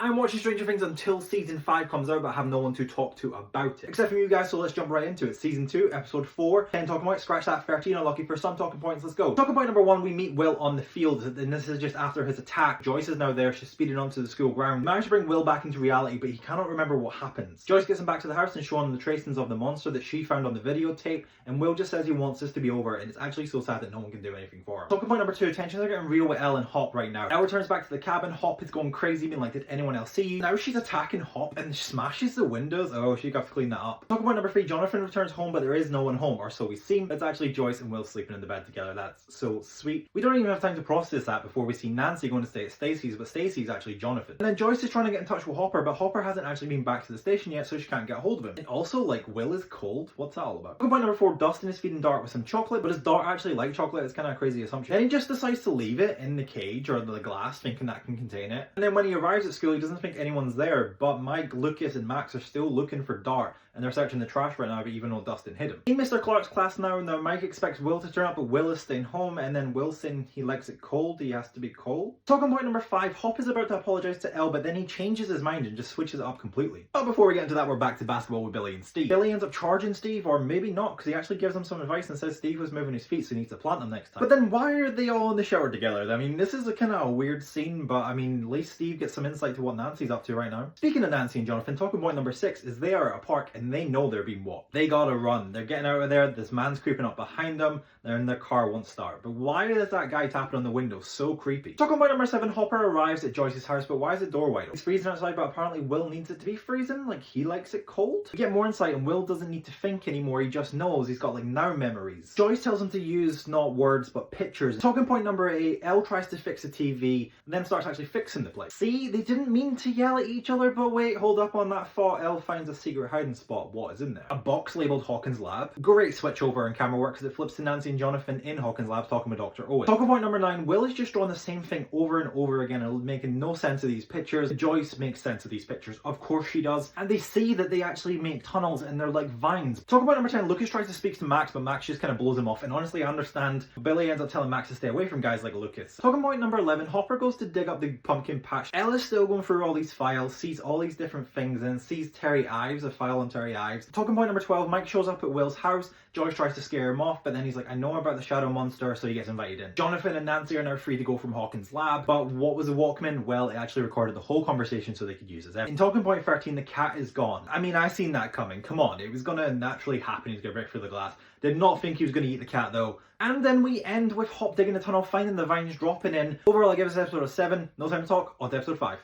I'm watching Stranger Things until season 5 comes out, but I have no one to talk to about it. Except for you guys, so let's jump right into it. Season 2, episode 4, 10 talking points, scratch that, 13 unlucky for some talking points, let's go. Talking point number 1, we meet Will on the field, and this is just after his attack. Joyce is now there, she's speeding onto the school ground. Managed to bring Will back into reality, but he cannot remember what happens. Joyce gets him back to the house and showing him the tracings of the monster that she found on the videotape, and Will just says he wants this to be over, and it's actually so sad that no one can do anything for him. Talking point number 2, tensions are getting real with Elle and Hop right now. Elle returns back to the cabin, Hop is going crazy, being like, did anyone else see you? Now she's attacking Hop and smashes the windows. Oh, she got to clean that up. Talking point number 3, Jonathan returns home, but there is no one home, or so we seem. It's actually Joyce and Will sleeping in the bed together. That's so sweet. We don't even have time to process that before we see Nancy going to stay at Stacy's, but Stacy's actually Jonathan. And then Joyce is trying to get in touch with Hopper, but Hopper hasn't actually been back to the station yet, so she can't get a hold of him. And also, like, Will is cold. What's that all about? Talking point number 4, Dustin is feeding Dart with some chocolate, but does Dart actually like chocolate? It's kind of a crazy assumption. Then he just decides to leave it in the cage or the glass, thinking that can contain it. And then when he arrives at school, he doesn't think anyone's there, but Mike, Lucas, and Max are still looking for Dart, and they're searching the trash right now, but even though Dustin hid him. In Mr. Clark's class now, Mike expects Will to turn up, but Will is staying home, and then Will saying he likes it cold, he has to be cold. Talking point number 5, Hop is about to apologise to Elle, but then he changes his mind and just switches it up completely. But before we get into that, we're back to basketball with Billy and Steve. Billy ends up charging Steve, or maybe not, because he actually gives him some advice and says Steve was moving his feet, so he needs to plant them next time. But then why are they all in the shower together? I mean, this is a kind of a weird scene, but I mean, at least Steve gets some insight to what Nancy's up to right now. Speaking of Nancy and Jonathan, talking point number 6 is they are at a park and they know they're being watched. They gotta run. They're getting out of there. This man's creeping up behind them. They're in their car, won't start. But why is that guy tapping on the window? So creepy. Talking point number 7, Hopper arrives at Joyce's house, but why is the door wide open? It's freezing outside, but apparently Will needs it to be freezing. Like, he likes it cold. We get more insight, and Will doesn't need to think anymore. He just knows. He's got, like, now memories. Joyce tells him to use not words, but pictures. Talking point number 8, Elle tries to fix the TV, and then starts actually fixing the place. See, they didn't mean to yell at each other, but wait, hold up on that thought. Elle finds a secret hiding spot. What is in there? A box labelled Hawkins Lab. Great switch over in camera work, because it flips to Nancy and Jonathan in Hawkins Lab talking with Dr. Owen. Talking point number 9, Will is just drawing the same thing over and over again and making no sense of these pictures. Joyce makes sense of these pictures. Of course she does. And they see that they actually make tunnels and they're like vines. Talking point number 10, Lucas tries to speak to Max, but Max just kind of blows him off. And honestly, I understand. Billy ends up telling Max to stay away from guys like Lucas. Talking point number 11, Hopper goes to dig up the pumpkin patch. Elle is still going through all these files, sees all these different things, and sees Terry Ives, a file on Terry Ives. Talking point number 12, Mike shows up at Will's house. Joyce tries to scare him off, but then he's like, I know about the shadow monster, so he gets invited in. Jonathan and Nancy are now free to go from Hawkins' lab, but what was the Walkman? Well, it actually recorded the whole conversation so they could use it. In talking point 13, the cat is gone. I mean, I seen that coming. Come on, it was gonna naturally happen. He's gonna break through the glass. Did not think he was gonna eat the cat though. And then we end with Hop digging the tunnel, finding the vines, dropping in. Overall, I give this episode a 7. No time to talk. On to episode 5.